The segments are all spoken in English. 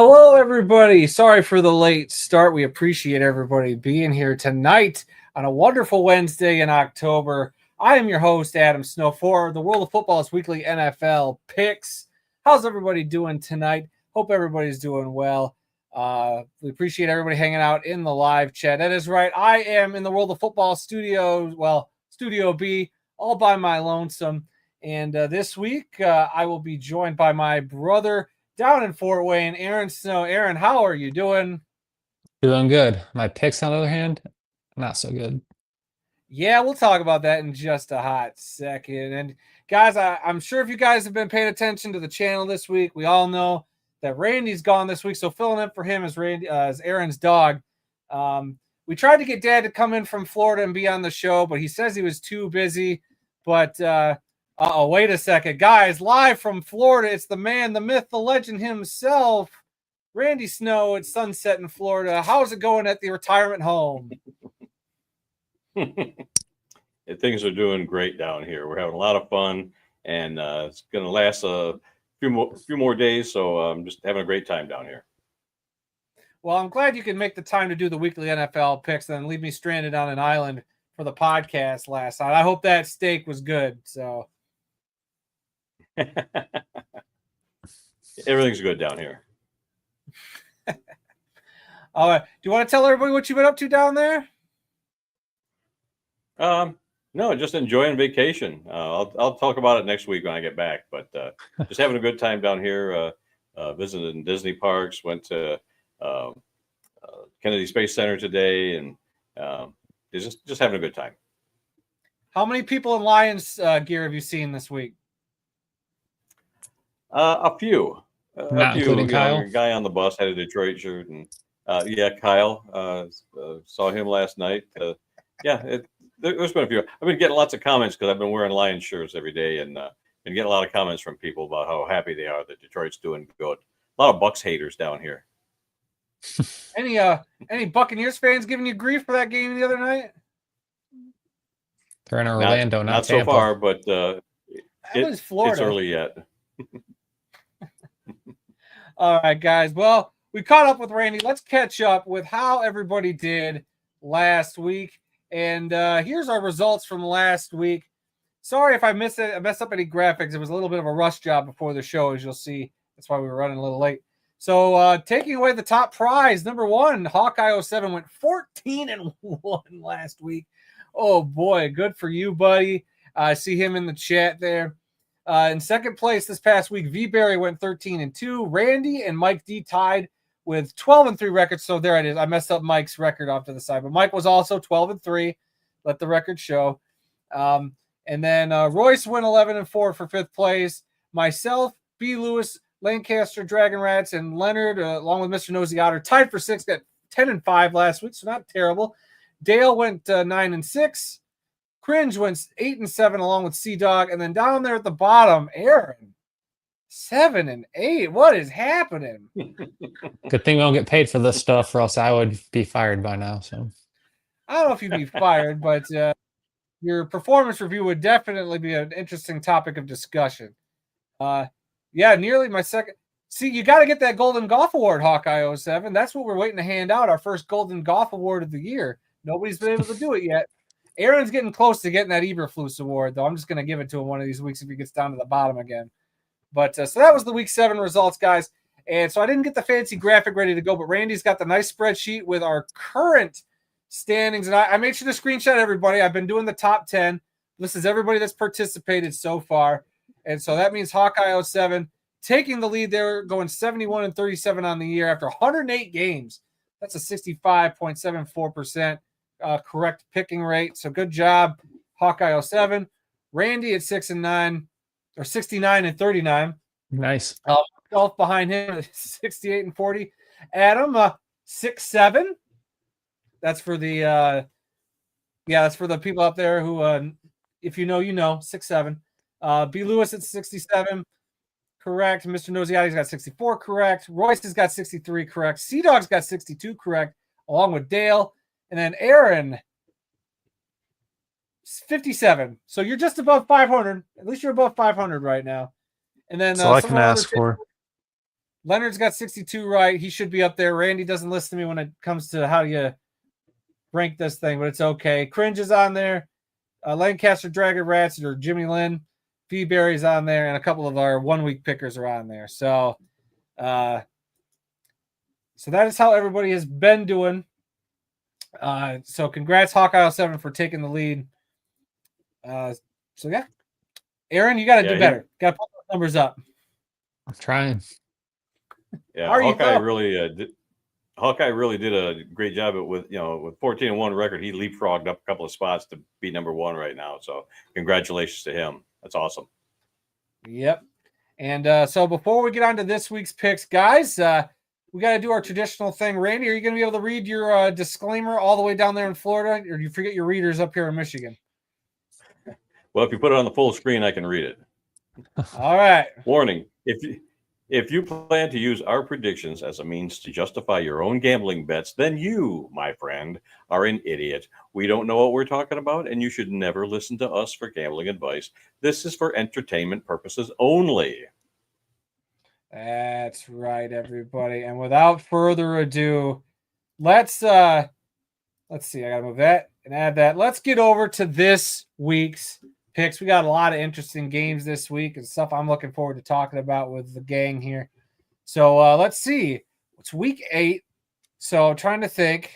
Hello, everybody. Sorry for the late start. We appreciate everybody being here tonight on a wonderful Wednesday in October. I am your host, Adam Snow, for the World of Football's weekly NFL picks. How's everybody doing tonight? Hope everybody's doing well. We appreciate everybody hanging out in the live chat. That is right. I am in the World of Football studio, Studio B, all by my lonesome. And this week, I will be joined by my brother down in Fort Wayne, Aaron Snow. Aaron, how are you doing? Doing good. My picks, on the other hand, not so good. Yeah, we'll talk about that in just a hot second. And guys, I'm sure if you guys have been paying attention to the channel this week, we all know that Randy's gone this week. So filling in for him is as Aaron's dog. We tried to get Dad to come in from Florida and be on the show, but he says he was too busy. But wait a second, guys! Live from Florida, it's the man, the myth, the legend himself, Randy Snow at Sunset in Florida. How's it going at the retirement home? Things are doing great down here. We're having a lot of fun, and it's going to last a few more days. So I'm just having a great time down here. Well, I'm glad you can make the time to do the weekly NFL picks and then leave me stranded on an island for the podcast last night. I hope that steak was good. So Everything's good down here. All right. Do you want to tell everybody what you've been up to down there? No, just enjoying vacation. I'll talk about it next week when I get back. But just having a good time down here. Visiting Disney parks. Went to Kennedy Space Center today, and just having a good time. How many people in Lions gear have you seen this week? A few. Not including Kyle? A guy on the bus had a Detroit shirt, and Kyle. Saw him last night. There's been a few. I've been getting lots of comments because I've been wearing Lions shirts every day, and been getting a lot of comments from people about how happy they are that Detroit's doing good. A lot of Bucs haters down here. Any Buccaneers fans giving you grief for that game the other night? They're in Orlando, not so Tampa. far, but was Florida. It's early yet. All right, guys. Well, we caught up with Randy. Let's catch up with how everybody did last week. And here's our results from last week. Sorry if I messed up any graphics. It was a little bit of a rush job before the show, as you'll see. That's why we were running a little late. So taking away the top prize, number one, Hawkeye 07 went 14-1 last week. Oh, boy. Good for you, buddy. I see him in the chat there. In second place this past week, V-Berry went 13-2. Randy and Mike D tied with 12-3 records. So there it is. I messed up Mike's record off to the side, but Mike was also 12-3. Let the record show. And then Royce went 11-4 for fifth place. Myself, B. Lewis, Lancaster, Dragon Rats, and Leonard, along with Mr. Nosy Otter, tied for sixth at 10-5 last week, so not terrible. Dale went 9-6. Cringe went 8-7 along with Sea Dog, and then down there at the bottom, Aaron 7-8. What is happening? Good thing we don't get paid for this stuff, or else I would be fired by now. So I don't know if you'd be fired, but your performance review would definitely be an interesting topic of discussion. Nearly my second. See, you got to get that Golden Golf Award, Hawkeye 07. That's what we're waiting to hand out, our first Golden Golf Award of the year. Nobody's been able to do it yet. Aaron's getting close to getting that Eberflus Award, though. I'm just going to give it to him one of these weeks if he gets down to the bottom again. But so that was the Week 7 results, guys. And so I didn't get the fancy graphic ready to go, but Randy's got the nice spreadsheet with our current standings. And I made sure to screenshot everybody. I've been doing the top 10. This is everybody that's participated so far. And so that means Hawkeye 07 taking the lead there, going 71-37 on the year after 108 games. That's a 65.74% correct picking rate. So good job, Hawkeye 07. Randy at 6-9 or 69-39. nice. Myself behind him at 68-40. Adam 6-7. That's for the that's for the people out there who if you know, you know, 6-7. B. Lewis at 67. Correct. Mr. Nosiati's got 64 correct. Royce has got 63 correct. Sea Dog's got 62 correct, along with Dale. And then Aaron, 57. So you're just above 500. At least you're above 500 right now. And then that's all I can ask for. Leonard's got 62 right. He should be up there. Randy doesn't listen to me when it comes to how you rank this thing, but it's okay. Cringe is on there. Lancaster Dragon Rats or Jimmy Lynn. Feeberry's on there, and a couple of our 1 week pickers are on there. So that is how everybody has been doing. So congrats, Hawkeye 07 for taking the lead. So yeah. Aaron, you gotta do better. Gotta put those numbers up. I'm trying. Yeah, How are you, Hawkeye Phil? really did a great job with 14-1 record. He leapfrogged up a couple of spots to be number one right now. So congratulations to him. That's awesome. Yep. And so before we get on to this week's picks, guys, we got to do our traditional thing. Randy, are you going to be able to read your disclaimer all the way down there in Florida, or do you forget your readers up here in Michigan? Well, if you put it on the full screen, I can read it. All right. Warning: If you plan to use our predictions as a means to justify your own gambling bets, then you, my friend, are an idiot. We don't know what we're talking about, and you should never listen to us for gambling advice. This is for entertainment purposes only. That's right, everybody. And without further ado, let's see. I gotta move that and add that. Let's get over to this week's picks. We got a lot of interesting games this week and stuff I'm looking forward to talking about with the gang here. So let's see. It's week 8. So trying to think.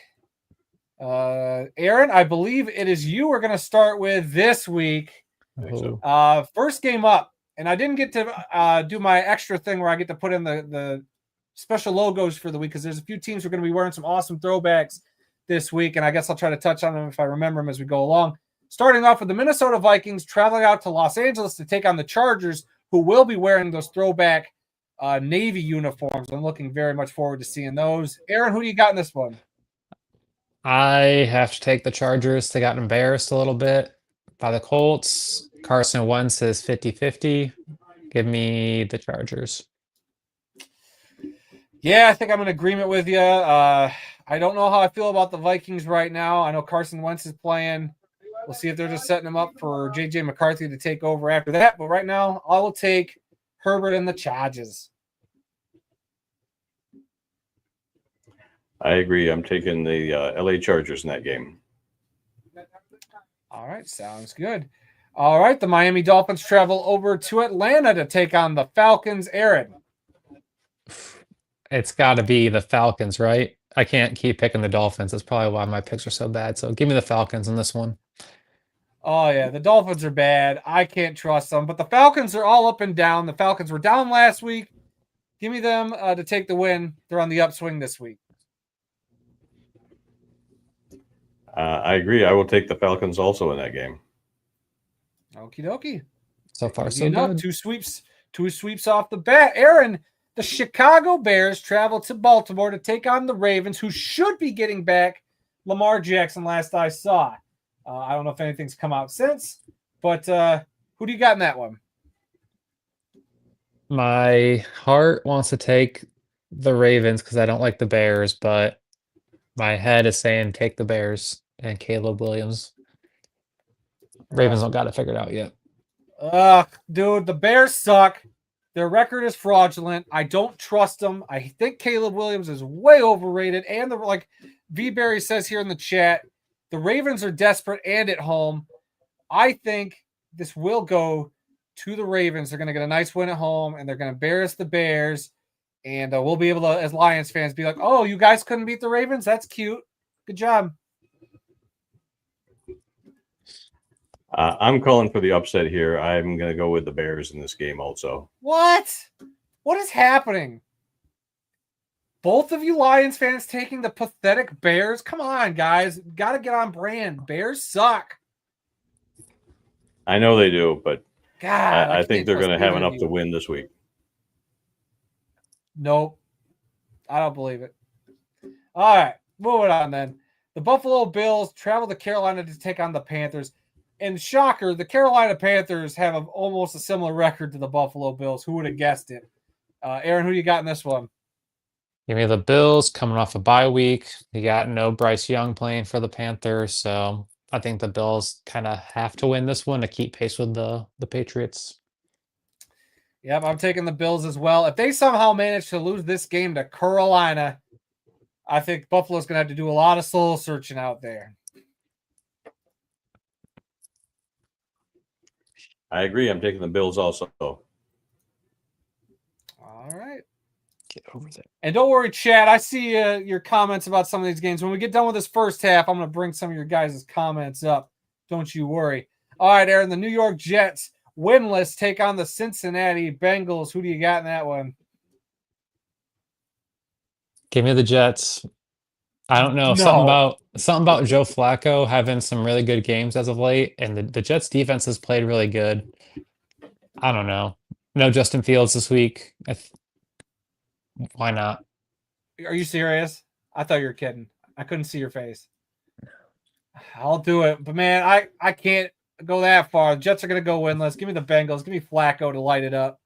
Aaron, I believe it is you we're going to start with this week. I think so. First game up. And I didn't get to do my extra thing where I get to put in the special logos for the week because there's a few teams who are going to be wearing some awesome throwbacks this week. And I guess I'll try to touch on them if I remember them as we go along. Starting off with the Minnesota Vikings traveling out to Los Angeles to take on the Chargers, who will be wearing those throwback Navy uniforms. I'm looking very much forward to seeing those. Aaron, who do you got in this one? I have to take the Chargers. They got embarrassed a little bit by the Colts. Carson Wentz is 50-50. Give me the Chargers. Yeah, I think I'm in agreement with you. I don't know how I feel about the Vikings right now. I know Carson Wentz is playing. We'll see if they're just setting him up for J.J. McCarthy to take over after that. But right now, I will take Herbert and the Chargers. I agree. I'm taking the LA Chargers in that game. All right, sounds good. All right, the Miami Dolphins travel over to Atlanta to take on the Falcons. Aaron. It's got to be the Falcons, right? I can't keep picking the Dolphins. That's probably why my picks are so bad. So give me the Falcons in this one. Oh, yeah, the Dolphins are bad. I can't trust them. But the Falcons are all up and down. The Falcons were down last week. Give me them to take the win. They're on the upswing this week. I agree. I will take the Falcons also in that game. Okie dokie. So far, so Enough. good. Two sweeps off the bat. Aaron, the Chicago Bears travel to Baltimore to take on the Ravens, who should be getting back Lamar Jackson last I saw. I don't know if anything's come out since, but who do you got in that one? My heart wants to take the Ravens because I don't like the Bears, but my head is saying take the Bears and Caleb Williams. Ravens don't got it figured out yet. Dude, the Bears suck. Their record is fraudulent. I don't trust them. I think Caleb Williams is way overrated. And like V Berry says here in the chat, the Ravens are desperate and at home. I think this will go to the Ravens. They're going to get a nice win at home, and they're going to embarrass the Bears. And we'll be able to, as Lions fans, be like, oh, you guys couldn't beat the Ravens? That's cute. Good job. I'm calling for the upset here. I'm going to go with the Bears in this game also. What? What is happening? Both of you Lions fans taking the pathetic Bears? Come on, guys. Got to get on brand. Bears suck. I know they do, but God, I think they're going to have enough you. to win this week. Nope. I don't believe it. All right. Moving on then. The Buffalo Bills travel to Carolina to take on the Panthers. And shocker, the Carolina Panthers have almost a similar record to the Buffalo Bills. Who would have guessed it? Aaron, who you got in this one? Give me the Bills coming off a bye week. You got no Bryce Young playing for the Panthers, so I think the Bills kind of have to win this one to keep pace with the Patriots. Yep, I'm taking the Bills as well. If they somehow manage to lose this game to Carolina, I think Buffalo's going to have to do a lot of soul searching out there. I agree. I'm taking the Bills also. All right. Get over there. And don't worry, Chad. I see your comments about some of these games. When we get done with this first half, I'm going to bring some of your guys' comments up. Don't you worry. All right, Aaron. The New York Jets, winless, take on the Cincinnati Bengals. Who do you got in that one? Give me the Jets. I don't know. No. Something about Joe Flacco having some really good games as of late, and the Jets defense has played really good. I don't know. No Justin Fields this week. Why not? Are you serious? I thought you were kidding. I couldn't see your face. I'll do it. But, man, I can't go that far. The Jets are going to go winless. Give me the Bengals. Give me Flacco to light it up,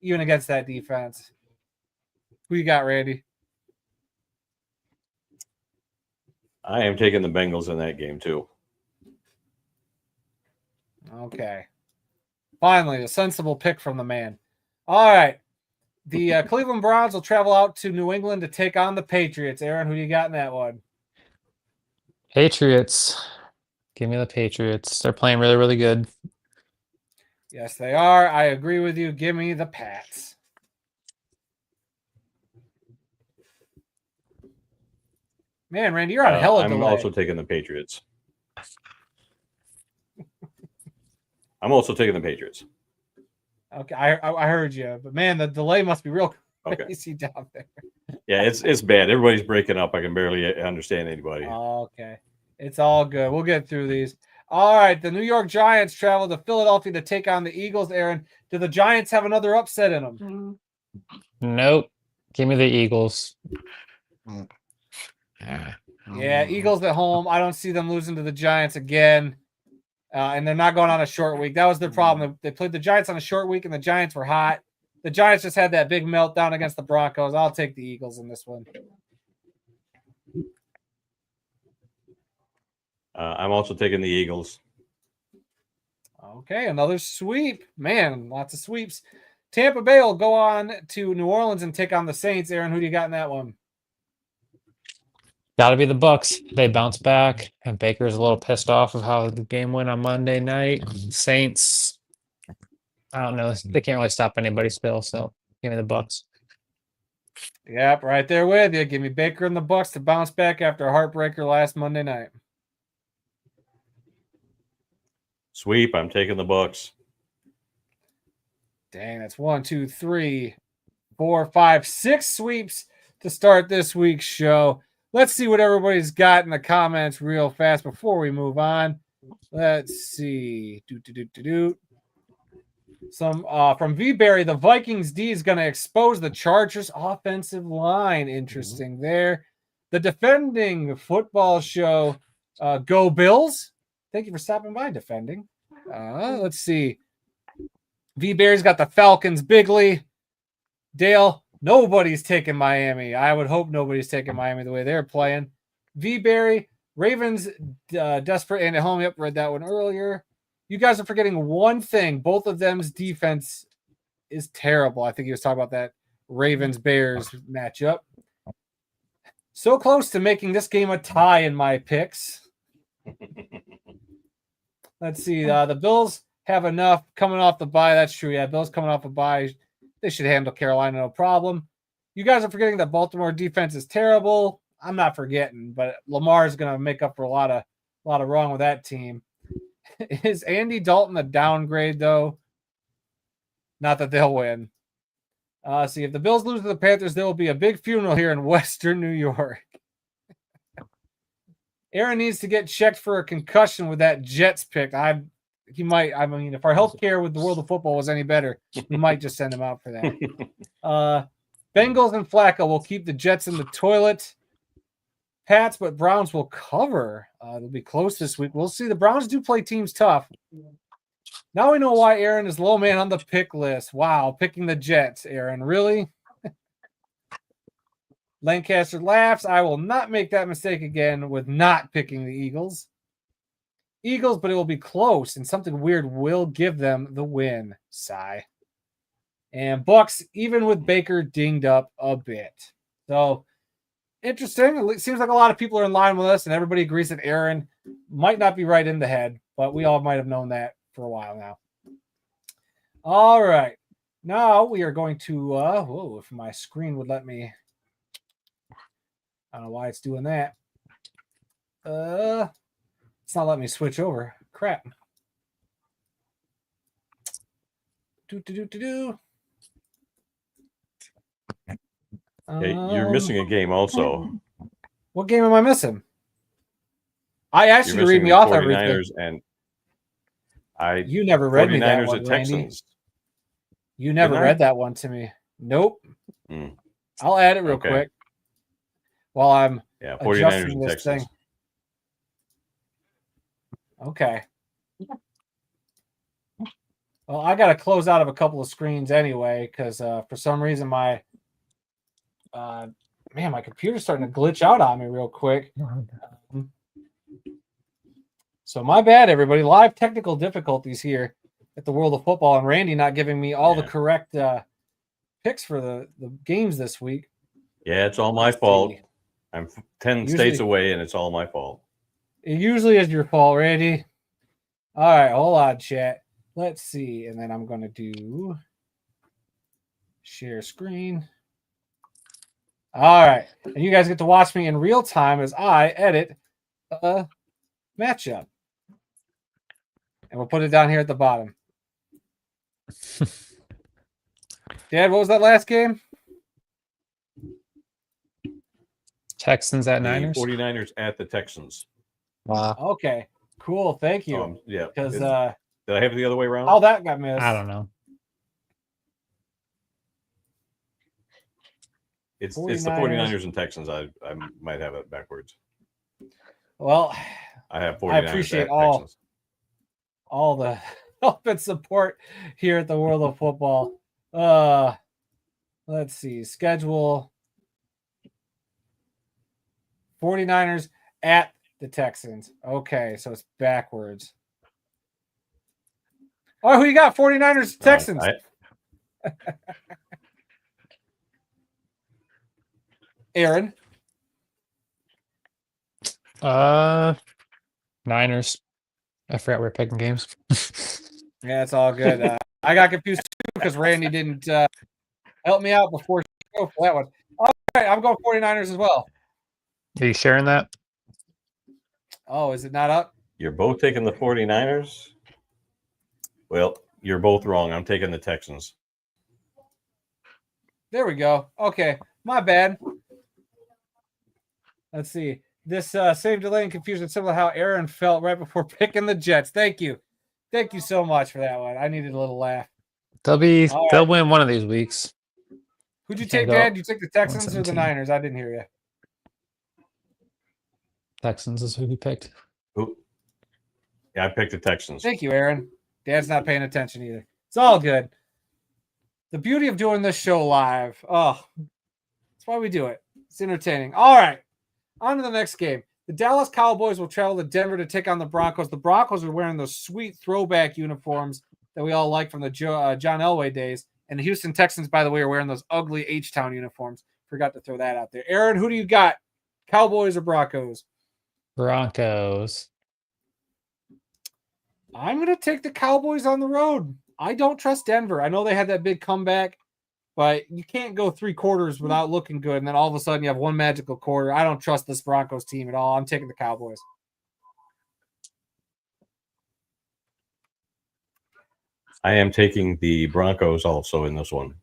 even against that defense. Who you got, Randy? I am taking the Bengals in that game too. Okay. Finally, a sensible pick from the man. All right. The Cleveland Browns will travel out to New England to take on the Patriots. Aaron, who do you got in that one? Patriots. Give me the Patriots. They're playing really, really good. Yes, they are. I agree with you. Give me the Pats. Man, Randy, you're on hella I'm delay. also taking the Patriots. I'm also taking the Patriots. Okay, I heard you, but man, the delay must be real crazy down there. Yeah, it's bad. Everybody's breaking up. I can barely understand anybody. Okay, it's all good. We'll get through these. All right, the New York Giants travel to Philadelphia to take on the Eagles. Aaron, do the Giants have another upset in them? Nope. Give me the Eagles. Yeah, Eagles at home. I don't see them losing to the Giants again. And they're not going on a short week. That was their problem. They played the Giants on a short week, and the Giants were hot. The Giants just had that big meltdown against the Broncos. I'll take the Eagles in this one. I'm also taking the Eagles. Okay, another sweep. Man, lots of sweeps. Tampa Bay will go on to New Orleans and take on the Saints. Aaron, who do you got in that one? Got to be the Bucks. They bounce back, and Baker's a little pissed off of how the game went on Monday night. Saints, I don't know. They can't really stop anybody still, so give me the Bucks. Yep, right there with you. Give me Baker and the Bucks to bounce back after a heartbreaker last Monday night. Sweep. I'm taking the Bucks. Dang, that's 1, 2, 3, 4, 5, 6 sweeps to start this week's show. Let's see what everybody's got in the comments real fast before we move on. Let's see. Some from V Berry, the Vikings D is going to expose the Chargers offensive line. Interesting there. The defending football show, Go Bills. Thank you for stopping by, defending. Let's see. V Berry's got the Falcons bigly. Dale, nobody's taking Miami. I would hope nobody's taking Miami the way they're playing. V Berry, Ravens desperate and at home. Yep, read that one earlier. You guys are forgetting one thing. Both of them's defense is terrible. I think he was talking about that Ravens-Bears matchup. So close to making this game a tie in my picks. Let's see. The Bills have enough coming off the bye. That's true. Yeah, Bills coming off a bye. They should handle Carolina no problem. You guys are forgetting that Baltimore defense is terrible. I'm not forgetting, but Lamar is going to make up for a lot of wrong with that team. Is Andy Dalton a downgrade, though? Not that they'll win. See, if the Bills lose to the Panthers, there will be a big funeral here in Western New York. Aaron needs to get checked for a concussion with that Jets pick. He might. I mean, if our healthcare with the world of football was any better, we might just send him out for that. Bengals and Flacco will keep the Jets in the toilet. Pats, but Browns will cover. They'll be close this week. We'll see. The Browns do play teams tough. Now we know why Aaron is low man on the pick list. Wow, picking the Jets, Aaron. Really? Lancaster laughs. I will not make that mistake again with not picking the Eagles. Eagles, but it will be close, and something weird will give them the win. Sigh. And Bucks, even with Baker dinged up a bit. So interesting. It seems like a lot of people are in line with us, and everybody agrees that Aaron might not be right in the head, but we all might have known that for a while now. All right. Now we are going to, whoa, if my screen would let me, I don't know why it's doing that. It's not letting me switch over. Crap. Yeah, you're missing a game also. What game am I missing? I asked You're you to read missing me the off everything. 49ers and You never read me that 49ers one, and Randy. Texans. You never Didn't I? read that one to me. Nope. Mm. I'll add it real Okay. quick while I'm Yeah, 49ers adjusting and this Texans. thing. Okay. Well, I got to close out of a couple of screens anyway because for some reason my my computer's starting to glitch out on me real quick. So my bad, everybody. Live technical difficulties here at the World of Football, and Randy not giving me all the correct picks for the games this week. Yeah, it's all my fault. I'm 10 states away, and it's all my fault. It usually is your fault, Randy. All right, hold on, chat. Let's see. And then I'm going to do share screen. All right. And you guys get to watch me in real time as I edit a matchup. And we'll put it down here at the bottom. Dad, what was that last game? Texans at The Niners. 49ers at the Texans. Wow. Okay, cool. Thank you. Yeah. Because Did I have it the other way around? how that got missed. I don't know. It's the 49ers. 49ers and Texans. I might have it backwards. Well, I have 49ers I appreciate at all Texans. all the help and support here at the World of Football. Let's see. Schedule 49ers at the Texans. Okay, so it's backwards. Oh, who you got? 49ers, Texans. Aaron. Niners. I forgot we're picking games. Yeah, it's all good. I got confused too because Randy didn't help me out before she go for that one. All right, I'm going 49ers as well. Are you sharing that? Oh, is it not up? You're both taking the 49ers? Well, you're both wrong. I'm taking the Texans. There we go. Okay, my bad. Let's see. This same delay and confusion, similar to how Aaron felt right before picking the Jets. Thank you. Thank you so much for that one. I needed a little laugh. They'll win one of these weeks. Who'd you You take, can't go Dad? You take the Texans or the 117. Niners? I didn't hear you. Texans is who he picked. Who? Yeah, I picked the Texans. Thank you, Aaron. Dad's not paying attention either. It's all good. The beauty of doing this show live. Oh, that's why we do it. It's entertaining. All right. On to the next game. The Dallas Cowboys will travel to Denver to take on the Broncos. The Broncos are wearing those sweet throwback uniforms that we all like from the John Elway days. And the Houston Texans, by the way, are wearing those ugly H-Town uniforms. Forgot to throw that out there. Aaron, who do you got? Cowboys or Broncos? Broncos. I'm going to take the Cowboys on the road. I don't trust Denver. I know they had that big comeback, but you can't go 3 quarters without looking good, and then all of a sudden you have one magical quarter. I don't trust this Broncos team at all. I'm taking the Cowboys. I am taking the Broncos also in this one.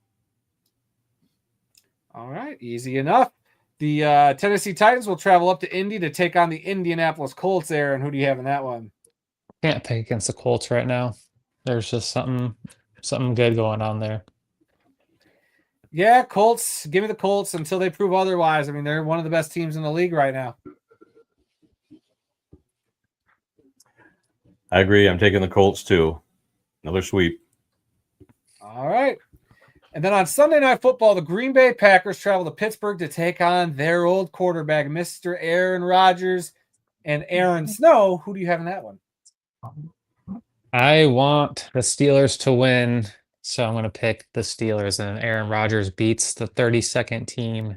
All right, easy enough. The Tennessee Titans will travel up to Indy to take on the Indianapolis Colts. Aaron, who do you have in that one? Can't pick against the Colts right now. There's just something good going on there. Yeah, Colts. Give me the Colts until they prove otherwise. I mean, they're one of the best teams in the league right now. I agree. I'm taking the Colts too. Another sweep. All right. And then on Sunday Night Football, the Green Bay Packers travel to Pittsburgh to take on their old quarterback, Mr. Aaron Rodgers and Aaron Snow. Who do you have in that one? I want the Steelers to win So I'm going to pick the Steelers, and Aaron Rodgers beats the 32nd team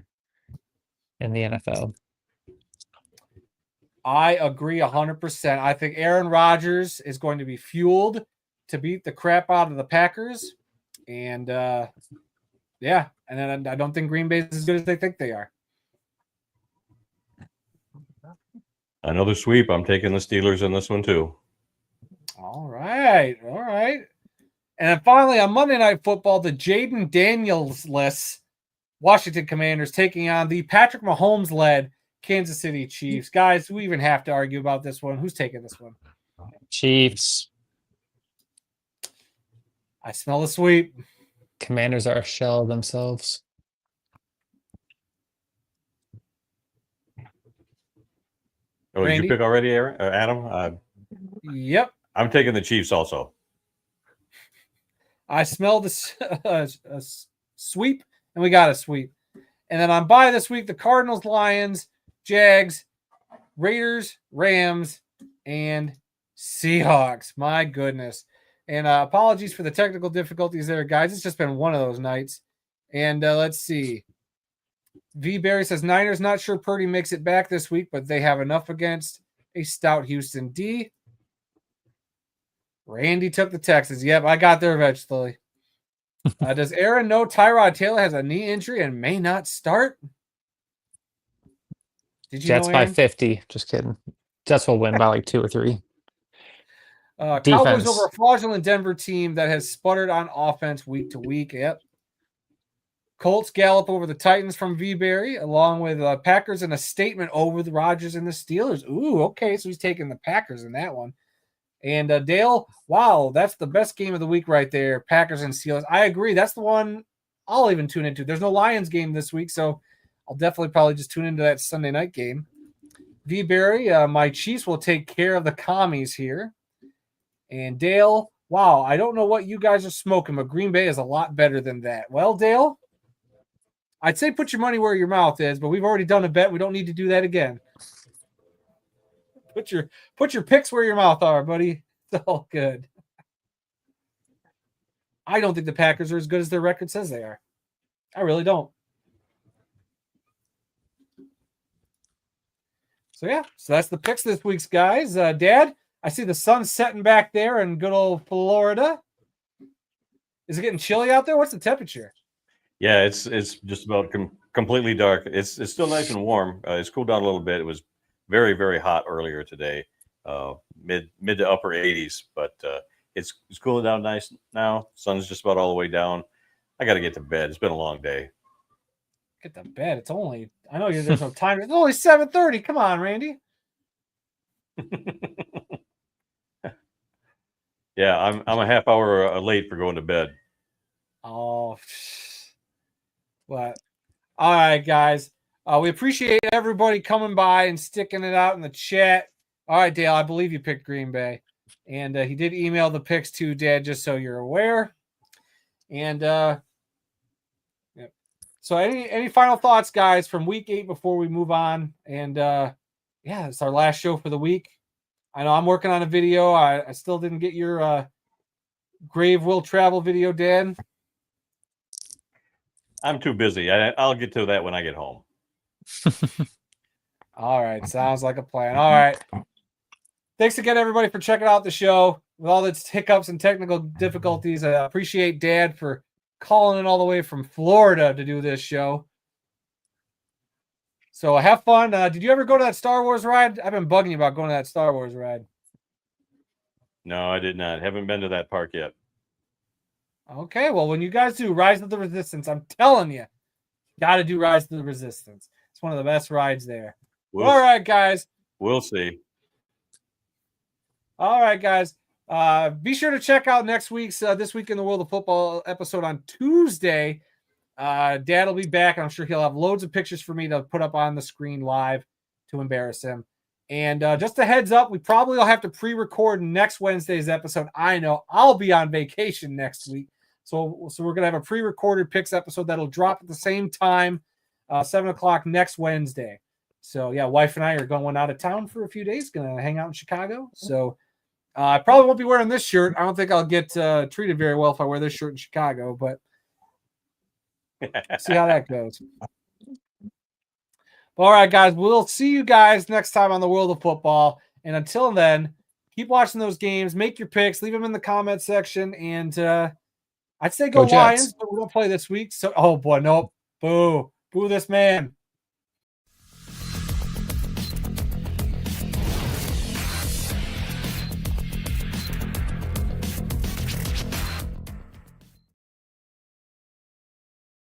in the NFL. I agree 100%. I think Aaron Rodgers is going to be fueled to beat the crap out of the Packers. And yeah, and then I don't think Green Bay is as good as they think they are. Another sweep. I'm taking the Steelers in this one too. All right. All right. And then finally on Monday Night Football, the Jaden Daniels-less Washington Commanders taking on the Patrick Mahomes-led Kansas City Chiefs. Guys, do we even have to argue about this one? Who's taking this one? Chiefs. I smell the sweep. Commanders are a shell of themselves. Oh, did Randy? you pick already, Aaron? Adam? Yep. I'm taking the Chiefs also. I smelled a sweep, and we got a sweep. And then on bye this week, the Cardinals, Lions, Jags, Raiders, Rams, and Seahawks. My goodness. And apologies for the technical difficulties there, guys. It's just been one of those nights. And let's see. V. Barry says, Niners not sure Purdy makes it back this week, but they have enough against a stout Houston D. Randy took the Texans. Yep, I got there eventually. Does Aaron know Tyrod Taylor has a knee injury and may not start? Did you Jets know, by Aaron? 50. Just kidding. Jets will win by like 2 or 3. Cowboys Defense. over a fraudulent Denver team that has sputtered on offense week to week. Yep. Colts gallop over the Titans from V. Barry, along with Packers and a statement over the Rodgers and the Steelers. Ooh, okay, so he's taking the Packers in that one. And Dale, wow, that's the best game of the week right there, Packers and Steelers. I agree. That's the one I'll even tune into. There's no Lions game this week, so I'll definitely probably just tune into that Sunday night game. V. Barry, my Chiefs will take care of the commies here. And Dale, wow, I don't know what you guys are smoking, but Green Bay is a lot better than that. Well, Dale, I'd say put your money where your mouth is, but we've already done a bet. We don't need to do that again. Put your picks where your mouth are, buddy. It's all good. I don't think the Packers are as good as their record says they are. I really don't. So yeah, so that's the picks this week's guys. Dad, I see the sun setting back there in good old Florida. Is it getting chilly out there? What's the temperature? Yeah, it's just about completely dark. It's still nice and warm. It's cooled down a little bit. It was very, very hot earlier today, mid to upper 80s, but it's cooling down nice now. Sun's just about all the way down. I got to get to bed. It's been a long day. Get to bed. It's only, I know there's no time. It's only 7:30. Come on, Randy. Yeah, I'm a half hour late for going to bed. Oh, what? All right, guys. We appreciate everybody coming by and sticking it out in the chat. All right, Dale, I believe you picked Green Bay. And he did email the picks to Dad, just so you're aware. And yep. So any final thoughts, guys, from week 8 before we move on? And yeah, it's our last show for the week. I know I'm working on a video. I still didn't get your Grave Will Travel video, Dad. I'm too busy. I'll get to that when I get home. All right. Sounds like a plan. All right. Thanks again, everybody, for checking out the show. With all its hiccups and technical difficulties, I appreciate Dad for calling in all the way from Florida to do this show. So have fun. Did you ever go to that Star Wars ride? I've been bugging you about going to that Star Wars ride. No, I did not. Haven't been to that park yet. Okay, well, when you guys do Rise of the Resistance, I'm telling you, got to do Rise of the Resistance. It's one of the best rides there. All right, guys. We'll see. All right, guys. Be sure to check out next week's This Week in the World of Football episode on Tuesday. Dad will be back. I'm sure he'll have loads of pictures for me to put up on the screen live to embarrass him. And just a heads up, we probably will have to pre-record next Wednesday's episode. I know I'll be on vacation next week. So we're going to have a pre-recorded picks episode that'll drop at the same time, 7 o'clock next Wednesday. So, yeah, wife and I are going out of town for a few days, going to hang out in Chicago. So I probably won't be wearing this shirt. I don't think I'll get treated very well if I wear this shirt in Chicago, but see how that goes. All right, guys. We'll see you guys next time on the World of Football. And until then, keep watching those games. Make your picks. Leave them in the comment section. And I'd say go Go Jets. Lions, but we don't play this week. So, oh boy, nope. Boo. Boo this man.